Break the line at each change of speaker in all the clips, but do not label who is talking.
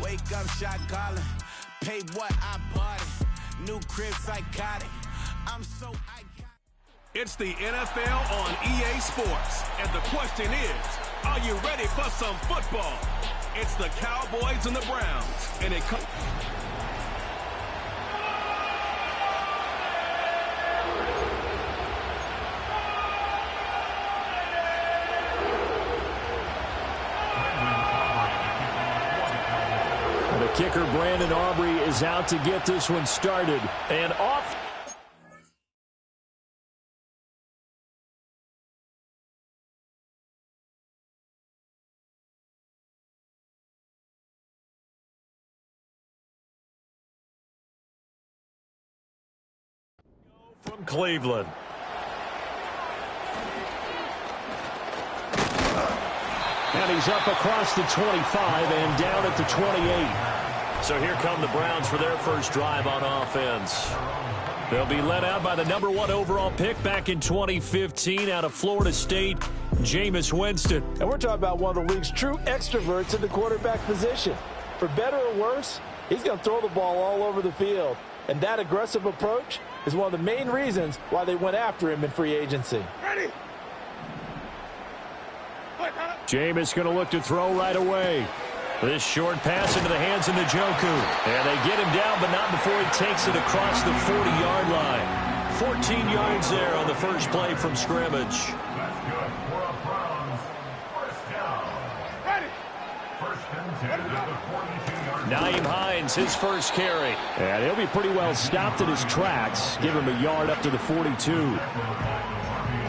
Wake up, shot calling. Pay what I bought it. New crib psychotic. I'm so iconic.
It's the NFL on EA Sports. And the question is, are you ready for some football? It's the Cowboys and the Browns. And it comes...
The kicker, Brandon Aubrey, is out to get this one started. And off. From Cleveland. And he's up across the 25 and down at the 28. So here come the Browns for their first drive on offense. They'll be led out by the #1 overall pick back in 2015 out of Florida State, Jameis Winston.
And we're talking about one of the league's true extroverts in the quarterback position. For better or worse, he's going to throw the ball all over the field. And that aggressive approach is one of the main reasons why they went after him in free agency.
Ready?
Jameis going to look to throw right away. This short pass into the hands of Njoku. And they get him down, but not before he takes it across the 40-yard line. 14 yards there on the first play from scrimmage.
That's good for a Browns first down. Ready? First and 10 at the 42-yard line.
Nyheim Hines, his first carry. And he'll be pretty well stopped at his tracks. Give him a yard up to the 42.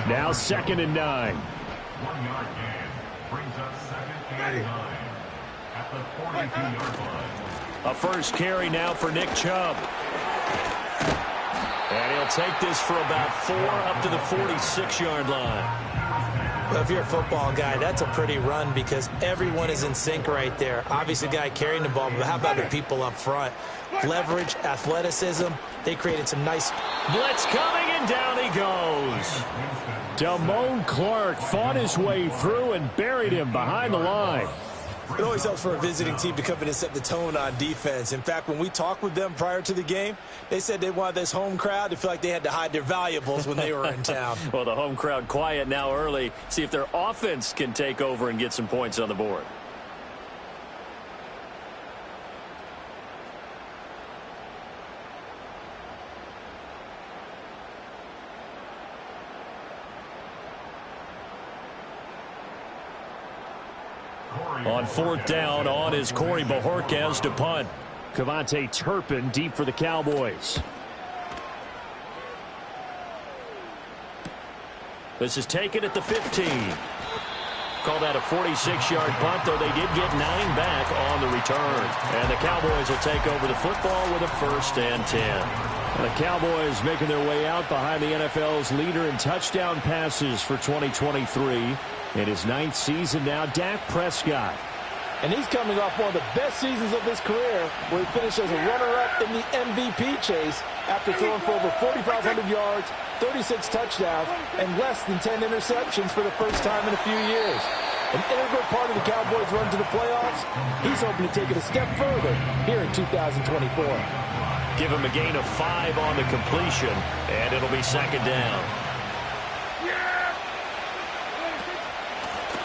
Now 2nd and 9.
1 yard gain brings up 2nd and 9 at the 42-yard line.
A first carry now for Nick Chubb. And he'll take this for about 4 up to the 46-yard line.
Well, if you're a football guy, that's a pretty run because everyone is in sync right there. Obviously, the guy carrying the ball, but how about the people up front? Leverage, athleticism. They created some nice...
Blitz coming, and down he goes. Damone Clark fought his way through and buried him behind the line.
It always helps for a visiting team to come in and set the tone on defense. In fact, when we talked with them prior to the game, they said they wanted this home crowd to feel like they had to hide their valuables when they were in town.
Well, the home crowd quiet now early. See if their offense can take over and get some points on the board. On 4th down, on is Corey Bojorquez to punt. Cavante Turpin deep for the Cowboys. This is taken at the 15. Called that a 46-yard punt, though they did get 9 back on the return. And the Cowboys will take over the football with a 1st and 10. And the Cowboys making their way out behind the NFL's leader in touchdown passes for 2023. In his 9th season now, Dak Prescott.
And he's coming off one of the best seasons of his career, where he finished as a runner-up in the MVP chase after throwing for over 4,500 yards, 36 touchdowns, and less than 10 interceptions for the first time in a few years. An integral part of the Cowboys' run to the playoffs. He's hoping to take it a step further here in 2024.
Give him a gain of 5 on the completion, and it'll be 2nd down.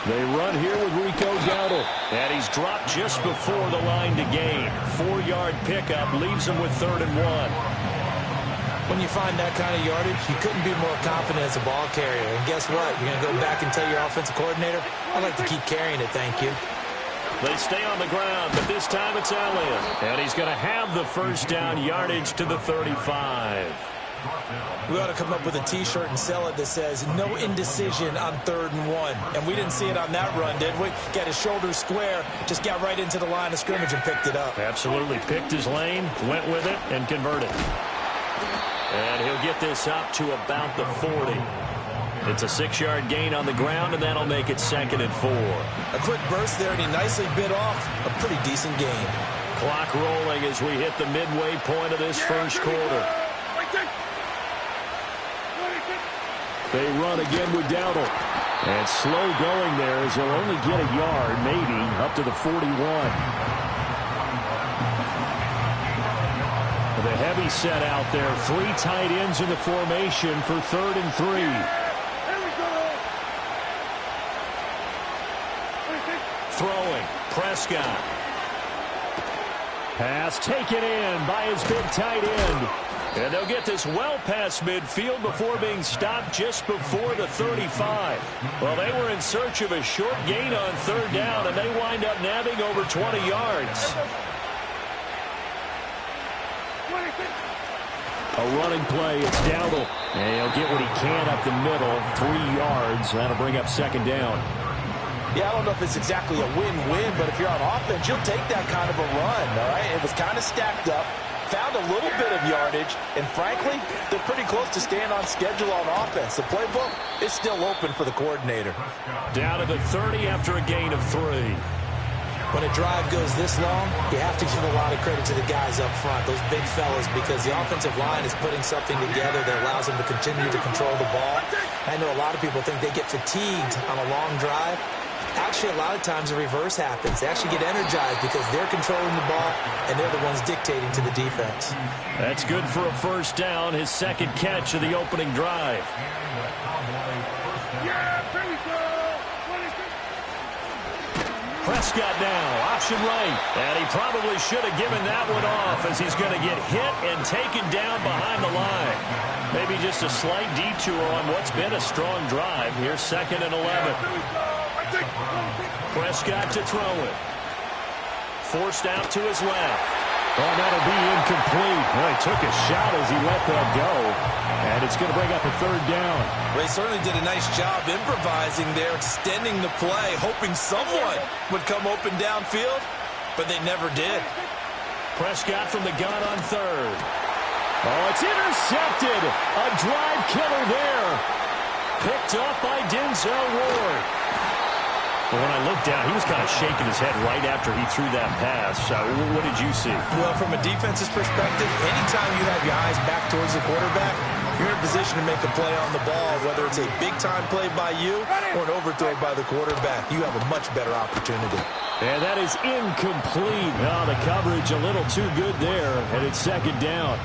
They run here with Rico Dowdle. And he's dropped just before the line to gain. 4-yard pickup leaves him with 3rd and 1.
When you find that kind of yardage, you couldn't be more confident as a ball carrier. And guess what? You're going to go back and tell your offensive coordinator, I'd like to keep carrying it, thank you.
They stay on the ground, but this time it's Elliott. And he's going to have the first down yardage to the 35.
We ought to come up with a T-shirt and sell it that says, no indecision on 3rd and 1. And we didn't see it on that run, did we? Got his shoulders square, just got right into the line of scrimmage and picked it up.
Absolutely. Picked his lane, went with it, and converted. And he'll get this up to about the 40. It's a 6-yard gain on the ground, and that'll make it 2nd and 4.
A quick burst there, and he nicely bit off a pretty decent gain.
Clock rolling as we hit the midway point of this first quarter. They run again with Dowdle. And slow going there as they'll only get a yard, maybe, up to the 41. be set out there. 3 tight ends in the formation for 3rd and 3. Throwing, Prescott. Pass taken in by his big tight end. And they'll get this well past midfield before being stopped just before the 35. Well, they were in search of a short gain on 3rd down, and they wind up nabbing over 20 yards. A running play, it's Dowdle. And he'll get what he can up the middle, 3 yards. That'll bring up 2nd down.
Yeah, I don't know if it's exactly a win-win, but if you're on offense, you'll take that kind of a run, all right? It was kind of stacked up, found a little bit of yardage, and frankly, they're pretty close to staying on schedule on offense. The playbook is still open for the coordinator.
Down to the 30 after a gain of 3.
When a drive goes this long, you have to give a lot of credit to the guys up front, those big fellas, because the offensive line is putting something together that allows them to continue to control the ball. I know a lot of people think they get fatigued on a long drive. Actually, a lot of times the reverse happens. They actually get energized because they're controlling the ball, and they're the ones dictating to the defense.
That's good for a 1st down, his 2nd catch of the opening drive. Prescott now, option right. And he probably should have given that one off as he's going to get hit and taken down behind the line. Maybe just a slight detour on what's been a strong drive. Here's 2nd and 11. Prescott to throw it. Forced out to his left. Oh, that'll be incomplete. Well, he took a shot as he let that go. And it's going to bring up a 3rd down.
Well, he certainly did a nice job improvising there, extending the play, hoping someone would come open downfield, but they never did.
Prescott from the gun on 3rd. Oh, it's intercepted. A drive killer there. Picked up by Denzel Ward. But when I looked down, he was kind of shaking his head right after he threw that pass. What did you see?
Well, from a defense's perspective, anytime you have your eyes back towards the quarterback, you're in a position to make a play on the ball, whether it's a big-time play by you or an overthrow by the quarterback. You have a much better opportunity.
And that is incomplete. Oh, the coverage a little too good there, and it's 2nd down.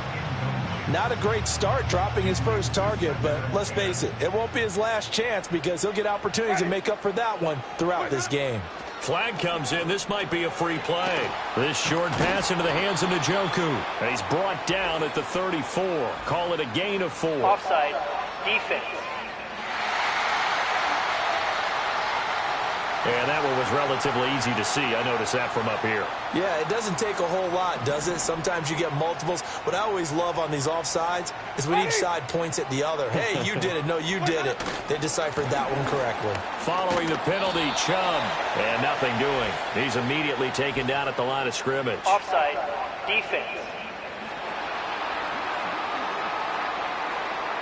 Not a great start dropping his first target, but let's face it, it won't be his last chance because he'll get opportunities to make up for that one throughout this game.
Flag comes in. This might be a free play. This short pass into the hands of Njoku. And he's brought down at the 34. Call it a gain of 4.
Offside. Defense.
And that one was relatively easy to see. I noticed that from up here.
Yeah, it doesn't take a whole lot, does it? Sometimes you get multiples. What I always love on these offsides is when each side points at the other. Hey, you did it. No, you did it. They deciphered that one correctly.
Following the penalty, Chubb. And nothing doing. He's immediately taken down at the line of scrimmage.
Offside. Defense.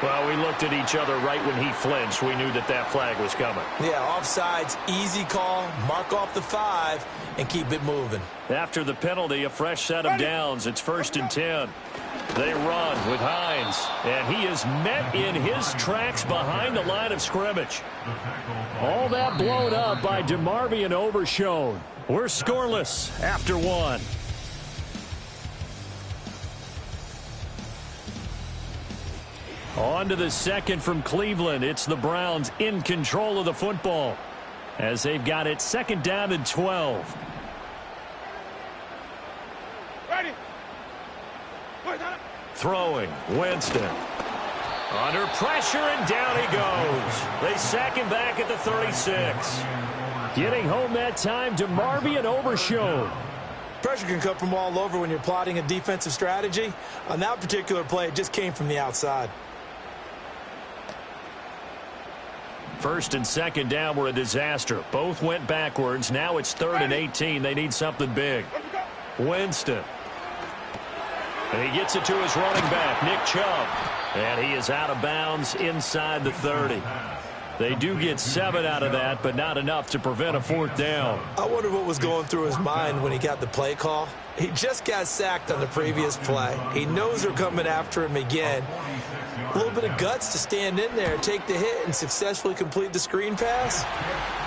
Well, we looked at each other right when he flinched. We knew that that flag was coming.
Yeah, offsides, easy call, mark off the 5, and keep it moving.
After the penalty, a fresh set of downs. It's 1st and 10. They run with Hines, and he is met in his tracks behind the line of scrimmage. All that blown up by DeMarvion Overshown. We're scoreless after 1. On to the 2nd from Cleveland. It's the Browns in control of the football as they've got it 2nd down and 12. Throwing, Winston. Under pressure, and down he goes. They sack him back at the 36. Getting home that time, DeMarvion Overshown.
Pressure can come from all over when you're plotting a defensive strategy. On that particular play, it just came from the outside.
1st and 2nd down were a disaster. Both went backwards. Now it's 3rd and 18. They need something big. Winston. And he gets it to his running back, Nick Chubb. And he is out of bounds inside the 30. They do get 7 out of that, but not enough to prevent a 4th down.
I wonder what was going through his mind when he got the play call. He just got sacked on the previous play. He knows they're coming after him again. A little bit of guts to stand in there, take the hit, and successfully complete the screen pass.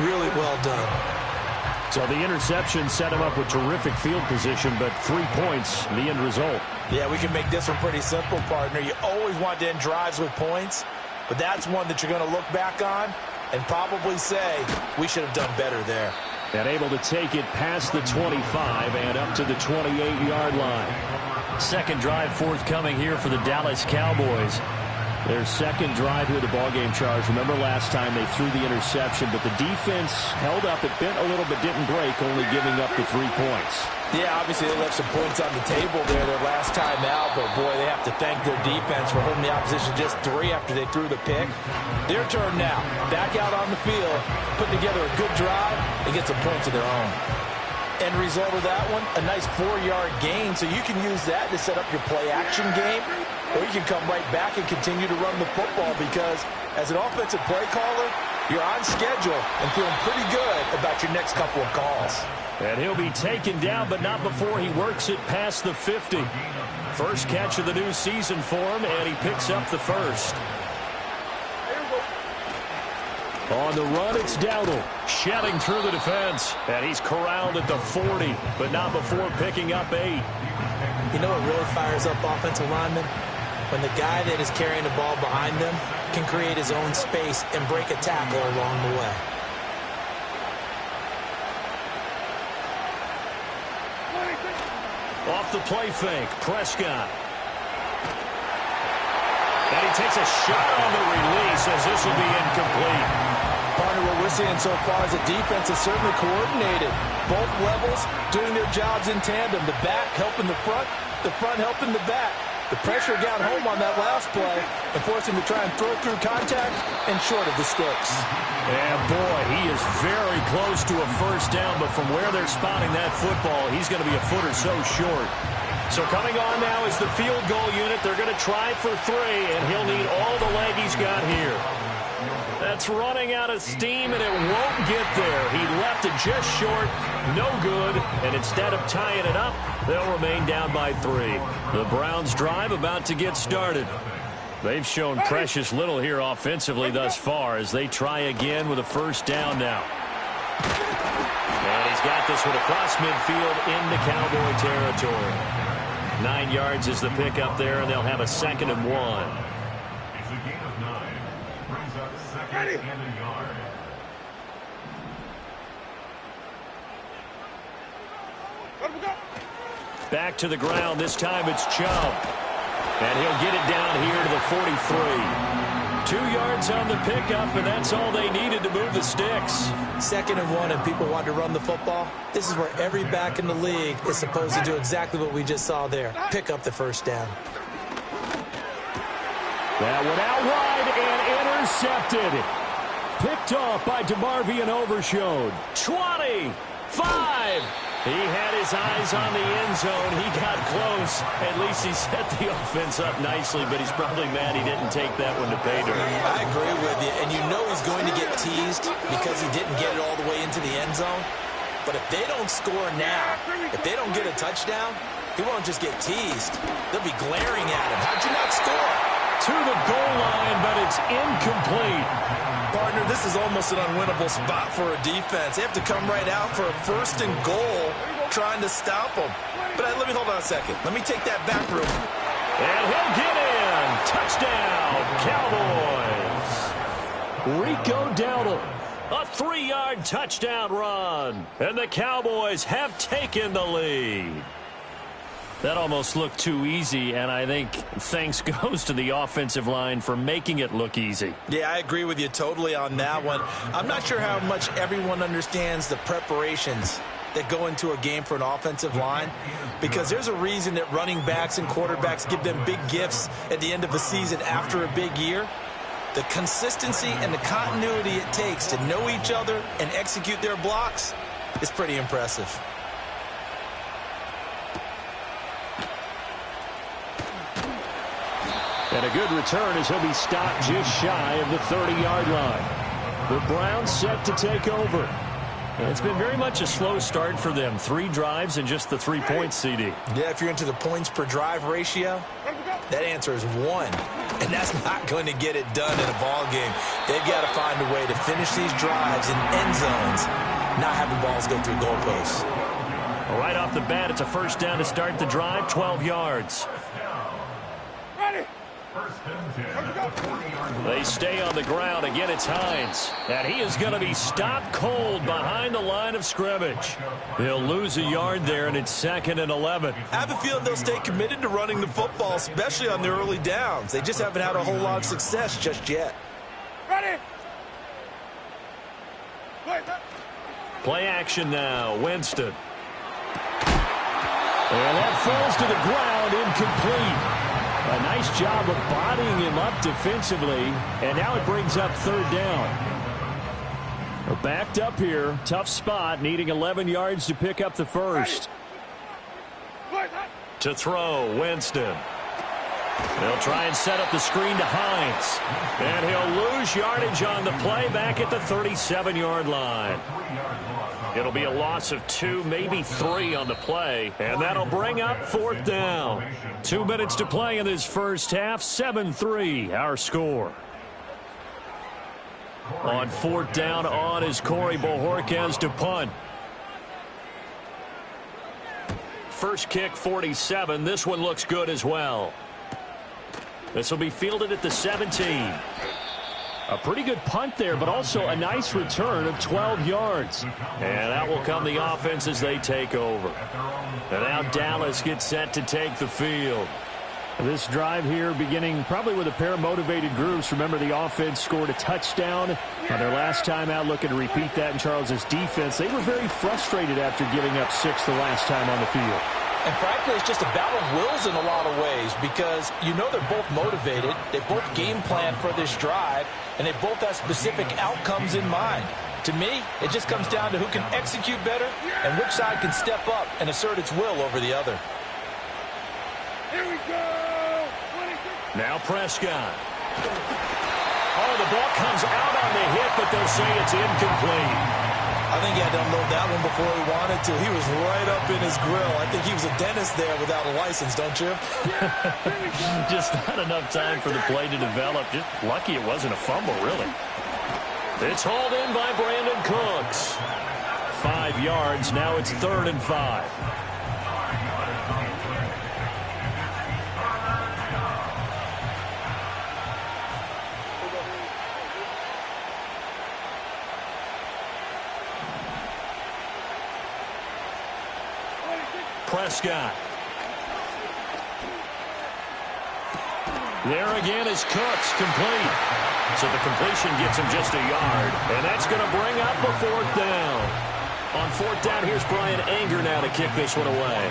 Really well done.
So the interception set him up with terrific field position, but 3 points, the end result.
Yeah, we can make this one pretty simple, partner. You always want to end drives with points, but that's one that you're going to look back on and probably say, we should have done better there.
And able to take it past the 25 and up to the 28-yard line. Second drive forthcoming here for the Dallas Cowboys. Their second drive here, the ballgame charge. Remember last time they threw the interception, but the defense held up. It bent a little but didn't break, only giving up the 3 points.
Yeah, obviously they left some points on the table there their last time out, but boy, they have to thank their defense for holding the opposition just 3 after they threw the pick. Their turn now. Back out on the field, put together a good drive, and get some points of their own. End result of that one, a nice 4-yard gain, so you can use that to set up your play-action game, or you can come right back and continue to run the football because as an offensive play caller, you're on schedule and feeling pretty good about your next couple of calls.
And he'll be taken down, but not before he works it past the 50. First catch of the new season for him, and he picks up the first. On the run, it's Dowdle, shedding through the defense, and he's corralled at the 40, but not before picking up 8.
You know what really fires up offensive linemen? When the guy that is carrying the ball behind them can create his own space and break a tackle along the way.
Off the play fake, Prescott. And he takes a shot on the release as this will be incomplete.
Partner, what we're seeing so far is the defense is certainly coordinated. Both levels doing their jobs in tandem. The back helping the front helping the back. The pressure got home on that last play and forced him to try and throw through contact and short of the sticks.
And boy, he is very close to a first down, but from where they're spotting that football, he's going to be a foot or so short. So coming on now is the field goal unit. They're going to try for 3, and he'll need all the leg he's got here. That's running out of steam, and it won't get there. He left it just short, no good, and instead of tying it up, they'll remain down by 3. The Browns' drive about to get started. They've shown precious little here offensively thus far as they try again with a first down now. And he's got this one across midfield into Cowboy territory. 9 yards is the pickup there, and they'll have a 2nd and 1.
It's a gain of 9. Brings up 2nd and a yard.
Back to the ground. This time it's Chubb. And he'll get it down here to the 43. 2 yards on the pickup, and that's all they needed to move the sticks.
2nd and 1, and people want to run the football. This is where every back in the league is supposed to do exactly what we just saw there. Pick up the first down.
That one out wide and intercepted. Picked off by DeMarvion Overshone. 25. He had his eyes on the end zone. He got close. At least he set the offense up nicely, but he's probably mad he didn't take that one to pay dirt.
I agree with you, and you know he's going to get teased because he didn't get it all the way into the end zone. But if they don't score now, if they don't get a touchdown, he won't just get teased. They'll be glaring at him. How'd you not score?
To the goal line, but it's incomplete.
Partner, this is almost an unwinnable spot for a defense. They have to come right out for a 1st and goal trying to stop them. But let me hold on a second. Let me take that back room.
And he'll get in. Touchdown, Cowboys. Rico Dowdle. A 3-yard touchdown run. And the Cowboys have taken the lead. That almost looked too easy, and I think thanks goes to the offensive line for making it look easy.
Yeah, I agree with you totally on that one. I'm not sure how much everyone understands the preparations that go into a game for an offensive line, because there's a reason that running backs and quarterbacks give them big gifts at the end of the season after a big year. The consistency and the continuity it takes to know each other and execute their blocks is pretty impressive.
And a good return as he'll be stopped just shy of the 30-yard line. The Browns set to take over. And it's been very much a slow start for them. 3 drives and just the 3 points, CD.
Yeah, if you're into the points per drive ratio, that answer is 1. And that's not going to get it done in a ball game. They've got to find a way to finish these drives in end zones not having balls go through goalposts.
Right off the bat, it's a first down to start the drive, 12 yards. They stay on the ground. Again, it's Hines. And he is going to be stopped cold behind the line of scrimmage. They'll lose a yard there, and it's 2nd and 11.
I have a feeling they'll stay committed to running the football, especially on their early downs. They just haven't had a whole lot of success just yet.
Play action now. Winston. And that falls to the ground, incomplete. A nice job of bodying him up defensively, and now it brings up 3rd down. We're backed up here. Tough spot, needing 11 yards to pick up the first. To throw, Winston. They'll try and set up the screen to Hines. And he'll lose yardage on the play back at the 37-yard line. It'll be a loss of 2, maybe 3 on the play. And that'll bring up 4th down. 2 minutes to play in this first half. 7-3, our score. On 4th down on is Corey Bojorquez to punt. First kick, 47. This one looks good as well. This will be fielded at the 17. A pretty good punt there, but also a nice return of 12 yards. And that will come the offense as they take over. And now Dallas gets set to take the field. This drive here beginning probably with a pair of motivated groups. Remember, the offense scored a touchdown on their last time out, looking to repeat that in Charles's defense. They were very frustrated after giving up 6 the last time on the field.
And frankly, it's just a battle of wills in a lot of ways because you know they're both motivated, they both game plan for this drive, and they both have specific outcomes in mind. To me, it just comes down to who can execute better and which side can step up and assert its will over the other.
Here we go!
Now Prescott. Oh, the ball comes out on the hit, but they'll say it's incomplete.
I think he had to unload that one before he wanted to. He was right up in his grill. I think he was a dentist there without a license, don't you?
Just not enough time for the play to develop. Just lucky it wasn't a fumble, really. It's hauled in by Brandon Cooks. 5 yards. Now it's 3rd and 5. Prescott. There again is Cooks, complete. So the completion gets him just a yard. And that's going to bring up a 4th down. On 4th down, here's Brian Anger now to kick this one away.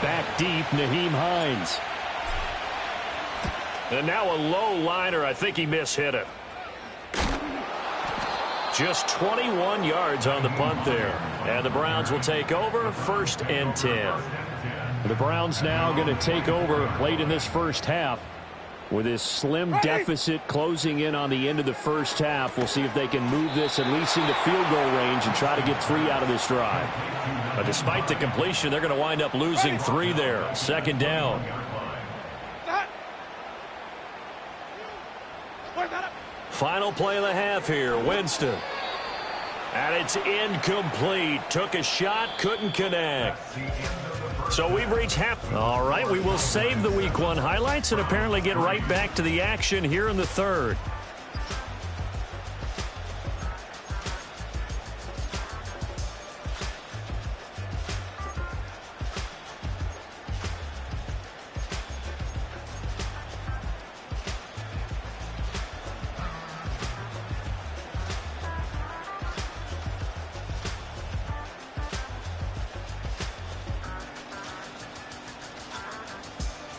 Back deep, Nyheim Hines. And now a low liner. I think he mishit it. Just 21 yards on the punt there. And the Browns will take over, 1st and 10. The Browns now going to take over late in this first half with this slim deficit closing in on the end of the first half. We'll see if they can move this at least into field goal range and try to get 3 out of this drive. But despite the completion, they're going to wind up losing 3 there. 2nd down. Final play of the half here. Winston. And it's incomplete. Took a shot, couldn't connect. So we've reached half. All right, we will save the Week 1 highlights and apparently get right back to the action here in the 3rd.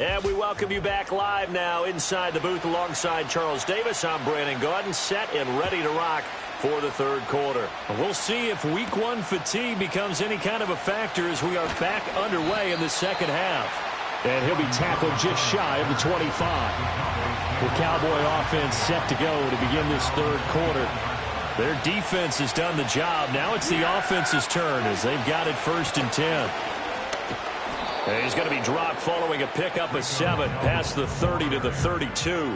And we welcome you back live now inside the booth alongside Charles Davis. I'm Brandon Gaudin, set and ready to rock for the 3rd quarter. We'll see if Week 1 fatigue becomes any kind of a factor as we are back underway in the 2nd half. And he'll be tackled just shy of the 25. The Cowboy offense set to go to begin this 3rd quarter. Their defense has done the job. Now it's the offense's turn as they've got it 1st and 10. And he's going to be dropped following a pickup of 7 past the 30 to the 32.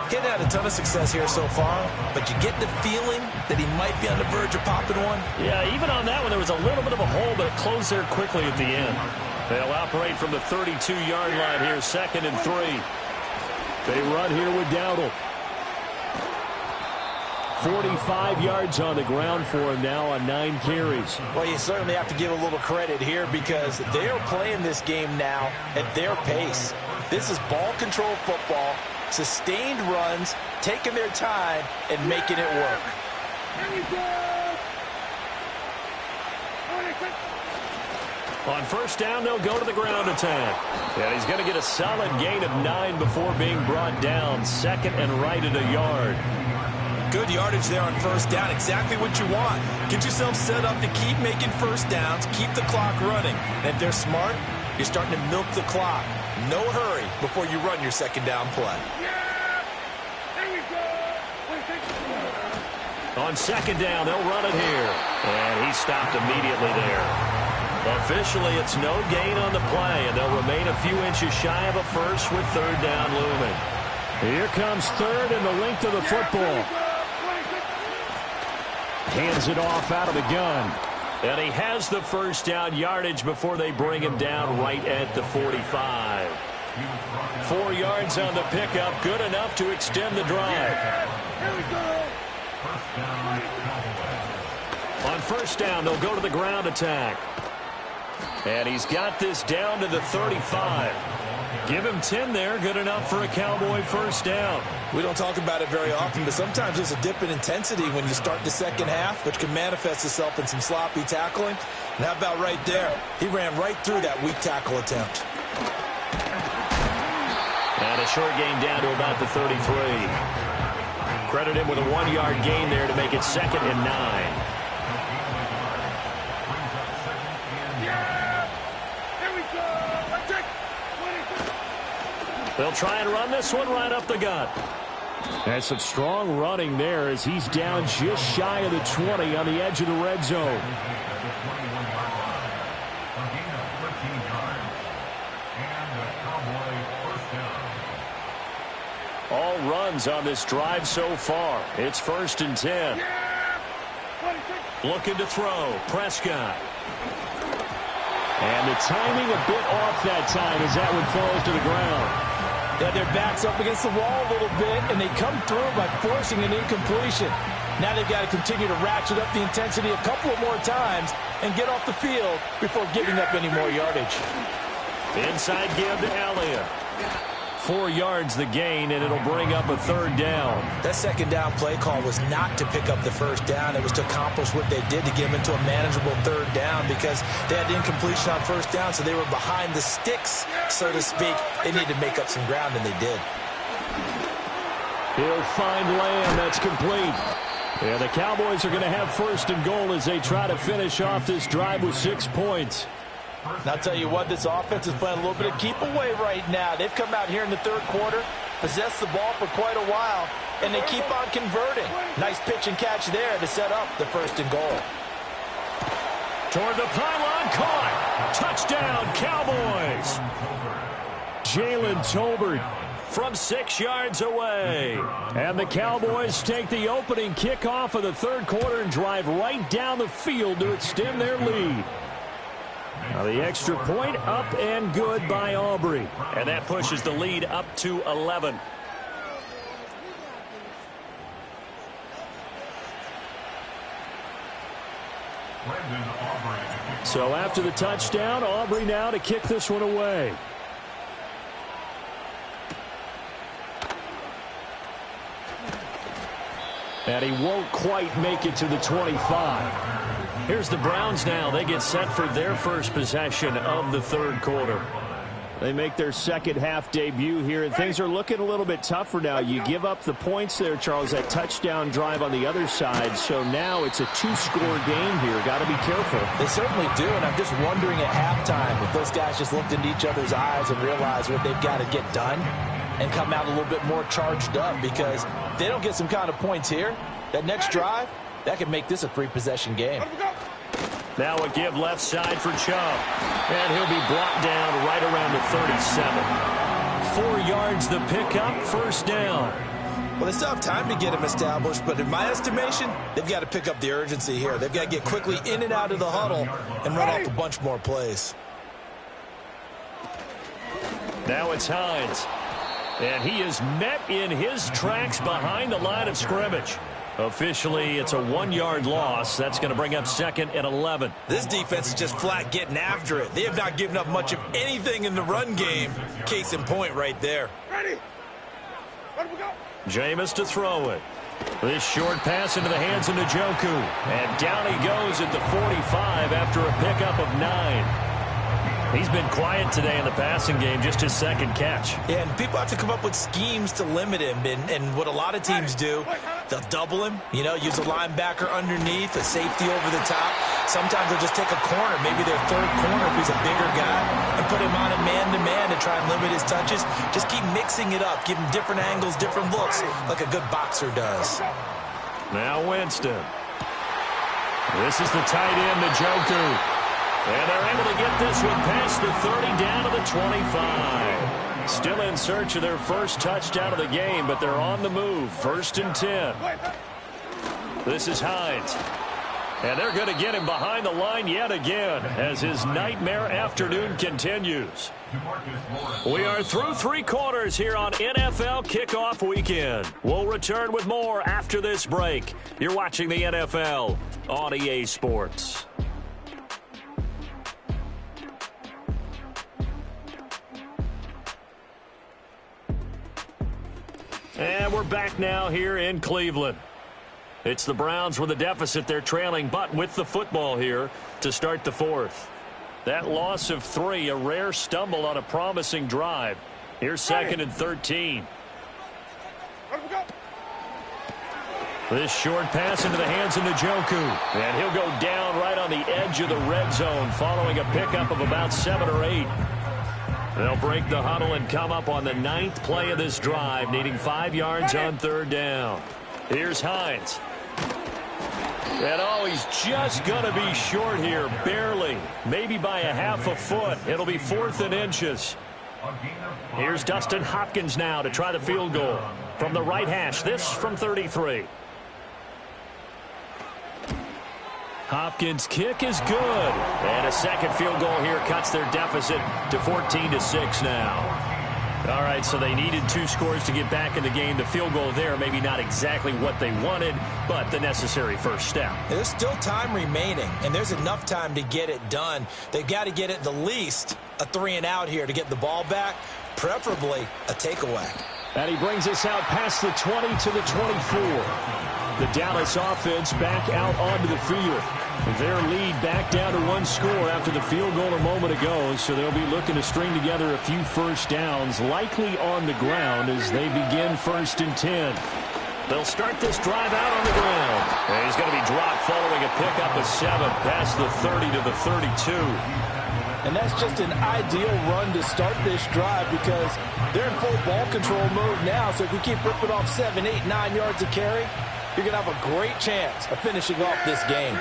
He hadn't had a ton of success here so far, but you get the feeling that he might be on the verge of popping one.
Yeah, even on that one, there was a little bit of a hole, but it closed there quickly at the end. They'll operate from the 32-yard line here, 2nd and 3. They run here with Dowdle. 45 yards on the ground for him now on 9 carries.
Well, you certainly have to give a little credit here because they are playing this game now at their pace. This is ball control football, sustained runs, taking their time, and making it work.
Here we go.
On first down, they'll go to the ground attack. And he's going to get a solid gain of 9 before being brought down. 2nd and right at a yard.
Good yardage there on first down. Exactly what you want. Get yourself set up to keep making first downs, keep the clock running. And if they're smart, you're starting to milk the clock. No hurry before you run your second down play.
Yeah. Here we go.
On second down, they'll run it here. And he stopped immediately there. Officially, it's no gain on the play, and they'll remain a few inches shy of a first with third down looming. Here comes third and the length of the football. Hands it off out of the gun. And he has the first down yardage before they bring him down right at the 45. 4 yards on the pickup, good enough to extend the drive.
Here we go.
On first down, they'll go to the ground attack. And he's got this down to the 35. Give him 10 there, good enough for a Cowboy first down.
We don't talk about it very often, but sometimes there's a dip in intensity when you start the second half, which can manifest itself in some sloppy tackling. And how about right there? He ran right through that weak tackle attempt.
And a short gain down to about the 33. Credit him with a 1-yard gain there to make it 2nd and 9. They'll try and run this one right up the gut. That's some strong running there as he's down just shy of the 20 on the edge of the red zone. All runs on this drive so far. It's 1st and 10. Looking to throw. Prescott. And the timing a bit off that time as that one falls to the ground.
Yeah, their back's up against the wall a little bit, and they come through by forcing an incompletion. Now they've got to continue to ratchet up the intensity a couple of more times and get off the field before giving up any more yardage.
Inside give to Elliott. 4 yards the gain, and it'll bring up a third down.
That second down play call was not to pick up the first down. It was to accomplish what they did to get them into a manageable third down because they had incompletion on first down, so they were behind the sticks, so to speak. They needed to make up some ground, and they did.
He'll find Lamb. That's complete. Yeah, the Cowboys are going to have 1st and goal as they try to finish off this drive with 6 points.
And I'll tell you what, this offense is playing a little bit of keep away right now. They've come out here in the third quarter, possessed the ball for quite a while, and they keep on converting. Nice pitch and catch there to set up the 1st and goal.
Toward the pylon, caught. Touchdown, Cowboys. Jalen Tolbert from 6 yards away. And the Cowboys take the opening kickoff of the third quarter and drive right down the field to extend their lead. Now the extra point up and good by Aubrey. And that pushes the lead up to 11. So after the touchdown, Aubrey now to kick this one away. And he won't quite make it to the 25. Here's the Browns now. They get set for their first possession of the third quarter. They make their second half debut here, and things are looking a little bit tougher now. You give up the points there, Charles, that touchdown drive on the other side. So now it's a 2-score game here. Got to be careful.
They certainly do, and I'm just wondering at halftime if those guys just looked into each other's eyes and realized what they've got to get done and come out a little bit more charged up, because if they don't get some kind of points here, that next drive, that could make this a 3-possession game.
Now a give left side for Chubb. And he'll be brought down right around the 37. 4 yards the pickup, first down.
Well, they still have time to get him established, but in my estimation, they've got to pick up the urgency here. They've got to get quickly in and out of the huddle and run off a bunch more plays.
Now it's Hines. And he is met in his tracks behind the line of scrimmage. Officially, it's a 1-yard loss. That's going to bring up 2nd and 11.
This defense is just flat getting after it. They have not given up much of anything in the run game. Case in point right there.
Ready. Let him go.
Jameis to throw it. This short pass into the hands of Njoku. And down he goes at the 45 after a pickup of 9. He's been quiet today in the passing game, just his 2nd catch.
Yeah, and people have to come up with schemes to limit him. And what a lot of teams do, they'll double him, use a linebacker underneath, a safety over the top. Sometimes they'll just take a corner, maybe their 3rd corner if he's a bigger guy, and put him on a man-to-man to try and limit his touches. Just keep mixing it up, give him different angles, different looks, like a good boxer does.
Now Winston. This is the tight end, Njoku. And they're able to get this one past the 30 down to the 25. Still in search of their first touchdown of the game, but they're on the move. 1st and 10. This is Hines. And they're going to get him behind the line yet again as his nightmare afternoon continues. We are through 3 quarters here on NFL Kickoff Weekend. We'll return with more after this break. You're watching the NFL on EA Sports. And we're back now here in Cleveland. It's the Browns with a deficit. They're trailing, but with the football here to start the 4th. That loss of 3, a rare stumble on a promising drive. Here's 2nd and 13. This short pass into the hands of Njoku. And he'll go down right on the edge of the red zone following a pickup of about 7 or 8. They'll break the huddle and come up on the 9th play of this drive, needing 5 yards on 3rd down. Here's Hines. And he's just going to be short here, barely, maybe by a half a foot. It'll be 4th and inches. Here's Dustin Hopkins now to try the field goal from the right hash. This from 33. Hopkins' kick is good. And a 2nd field goal here cuts their deficit to 14-6 now. All right, so they needed 2 scores to get back in the game. The field goal there, maybe not exactly what they wanted, but the necessary first step.
There's still time remaining, and there's enough time to get it done. They've got to get at the least a 3-and-out here to get the ball back, preferably a takeaway.
And he brings us out past the 20 to the 24. The Dallas offense back out onto the field. Their lead back down to 1 score after the field goal a moment ago, so they'll be looking to string together a few first downs, likely on the ground as they begin 1st and 10. They'll start this drive out on the ground. And he's going to be dropped following a pickup of 7 past the 30 to the 32.
And that's just an ideal run to start this drive because they're in full ball control mode now, so if we keep ripping off 7, 8, 9 yards of carry, you're going to have a great chance of finishing off this game.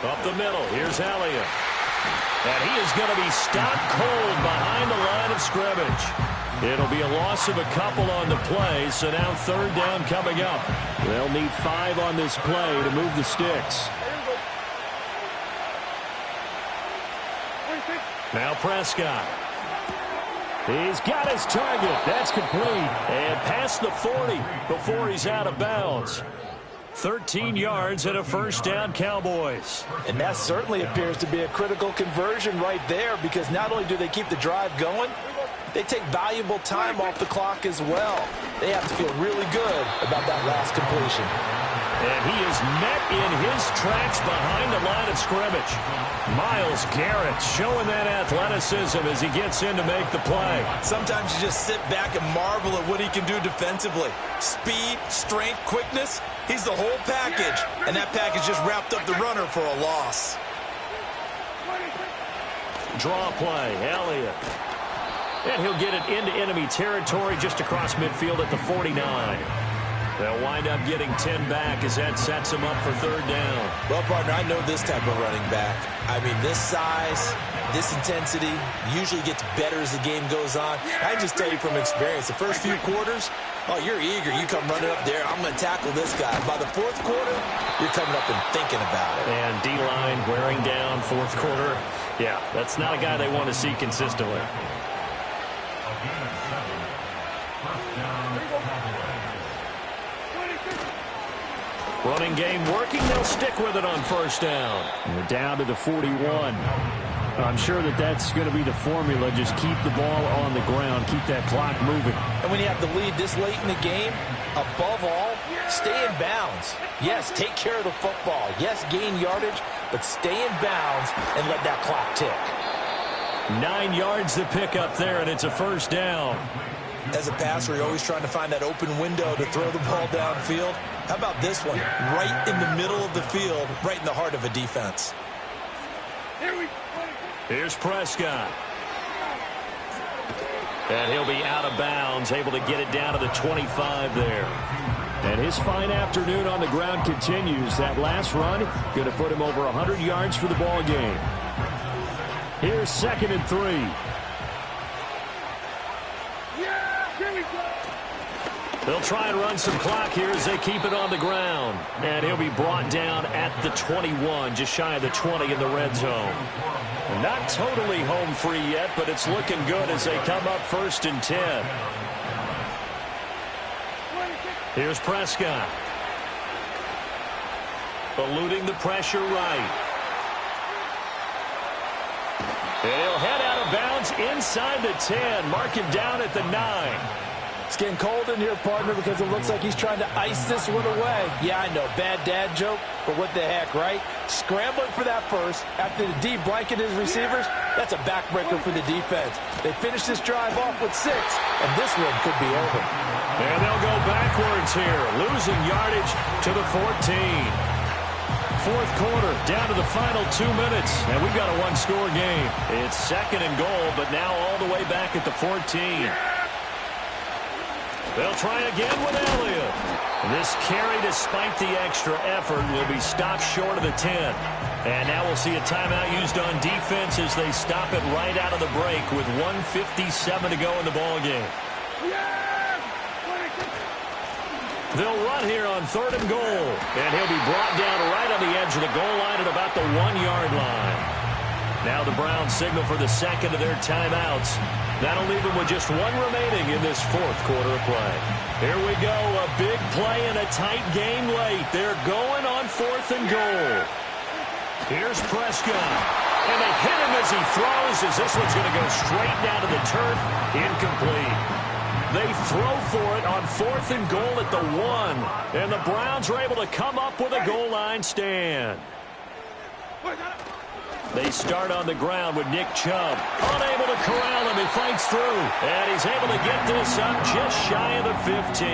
Up the middle, here's Elliott. And he is going to be stopped cold behind the line of scrimmage. It'll be a loss of a couple on the play, so now 3rd down coming up. They'll need 5 on this play to move the sticks. Now Prescott. He's got his target. That's complete. And past the 40 before he's out of bounds. 13 yards and a first down, Cowboys.
And that certainly appears to be a critical conversion right there because not only do they keep the drive going, they take valuable time off the clock as well. They have to feel really good about that last completion.
And he is met in his tracks behind the line of scrimmage. Myles Garrett showing that athleticism as he gets in to make the play.
Sometimes you just sit back and marvel at what he can do defensively. Speed, strength, quickness, he's the whole package. And that package just wrapped up the runner for a loss.
Draw play, Elliott. And he'll get it into enemy territory just across midfield at the 49. They'll wind up getting 10 back as that sets them up for third down.
Well, partner, I know this type of running back. I mean, this size, this intensity usually gets better as the game goes on. I just tell you from experience, the first few quarters, oh, you're eager. You come running up there, I'm going to tackle this guy. By the fourth quarter, you're coming up and thinking about it.
And D-line wearing down fourth quarter. Yeah, that's not a guy they want to see consistently. Running game working. They'll stick with it on first down. And we're down to the 41. I'm sure that's going to be the formula. Just keep the ball on the ground. Keep that clock moving.
And when you have the lead this late in the game, above all, stay in bounds. Yes, take care of the football. Yes, gain yardage, but stay in bounds and let that clock tick.
9 yards to pick up there, and it's a first down.
As a passer, you're always trying to find that open window to throw the ball downfield. How about this one? Right in the middle of the field, right in the heart of a defense.
Here's Prescott. And he'll be out of bounds, able to get it down to the 25 there. And his fine afternoon on the ground continues. That last run going to put him over 100 yards for the ball game. Here's 2nd and 3. They'll try and run some clock here as they keep it on the ground. And he'll be brought down at the 21, just shy of the 20 in the red zone. Not totally home free yet, but it's looking good as they come up 1st and 10. Here's Prescott. Eluding the pressure right. And he'll head out of bounds inside the 10. Mark him down at the 9.
It's getting cold in here, partner, because it looks like he's trying to ice this one away. Yeah, I know, bad dad joke, but what the heck, right? Scrambling for that first after the D blanket his receivers, that's a backbreaker for the defense. They finish this drive off with 6, and this one could be over.
And they'll go backwards here, losing yardage to the 14. Fourth quarter, down to the final 2 minutes, and we've got a one-score game. It's 2nd and goal, but now all the way back at the 14. They'll try again with Elliott. This carry, despite the extra effort, will be stopped short of the 10. And now we'll see a timeout used on defense as they stop it right out of the break with 1:57 to go in the ballgame. They'll run here on 3rd and goal. And he'll be brought down right on the edge of the goal line at about the 1-yard line. Now the Browns signal for the 2nd of their timeouts. That'll leave them with just 1 remaining in this 4th quarter of play. Here we go, a big play and a tight game late. They're going on 4th and goal. Here's Prescott. And they hit him as he throws, as this one's going to go straight down to the turf. Incomplete. They throw for it on 4th and goal at the 1. And the Browns are able to come up with a goal line stand. They start on the ground with Nick Chubb. Unable to corral him. He fights through. And he's able to get this up just shy of the 15.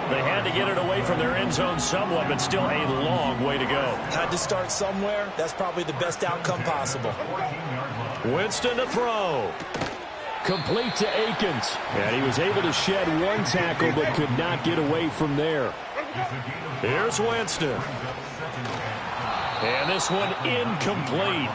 They had to get it away from their end zone somewhat, but still a long way to go.
Had to start somewhere. That's probably the best outcome possible.
Winston to throw. Complete to Akins. And he was able to shed 1 tackle, but could not get away from there. Here's Winston. And this one incomplete.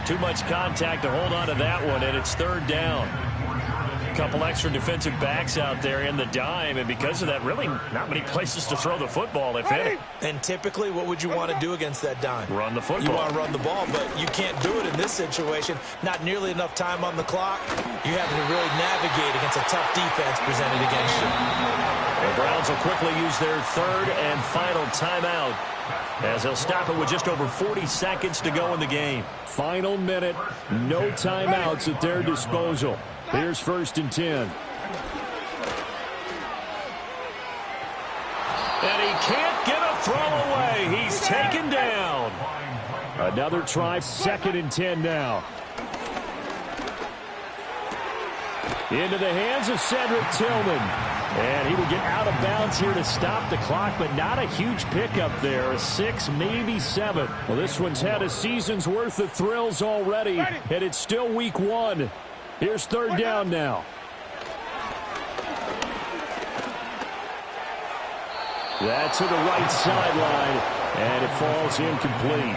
Too much contact to hold on to that one, and it's 3rd down. A couple extra defensive backs out there in the dime, and because of that, really not many places to throw the football, if any.
And typically, what would you want to do against that dime?
Run the football.
You want to run the ball, but you can't do it in this situation. Not nearly enough time on the clock. You're having to really navigate against a tough defense presented against you.
The Browns will quickly use their 3rd and final timeout, as they'll stop it with just over 40 seconds to go in the game. Final minute, no timeouts at their disposal. Here's 1st and 10. And he can't get a throw away. He's taken down. Another try, 2nd and 10 now. Into the hands of Cedric Tillman. And he will get out of bounds here to stop the clock, but not a huge pickup there. A 6, maybe 7. Well, this one's had a season's worth of thrills already, and it's still week 1. Here's 3rd down now. That's to the right sideline, and it falls incomplete.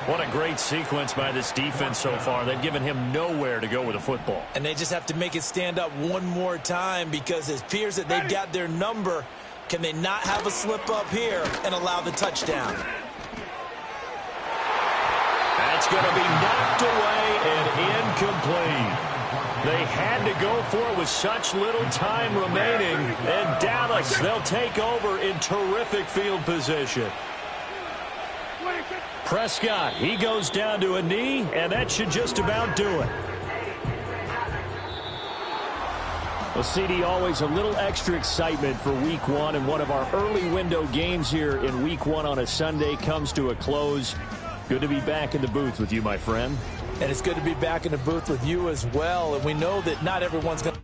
What a great sequence by this defense so far. They've given him nowhere to go with the football.
And they just have to make it stand up one more time because it appears that they've got their number. Can they not have a slip up here and allow the touchdown?
That's going to be knocked away and incomplete. They had to go for it with such little time remaining. And Dallas, they'll take over in terrific field position. Prescott, he goes down to a knee, and that should just about do it. Well, CD, always a little extra excitement for Week 1, and one of our early window games here in Week 1 on a Sunday comes to a close. Good to be back in the booth with you, my friend.
And it's good to be back in the booth with you as well. And we know that not everyone's going to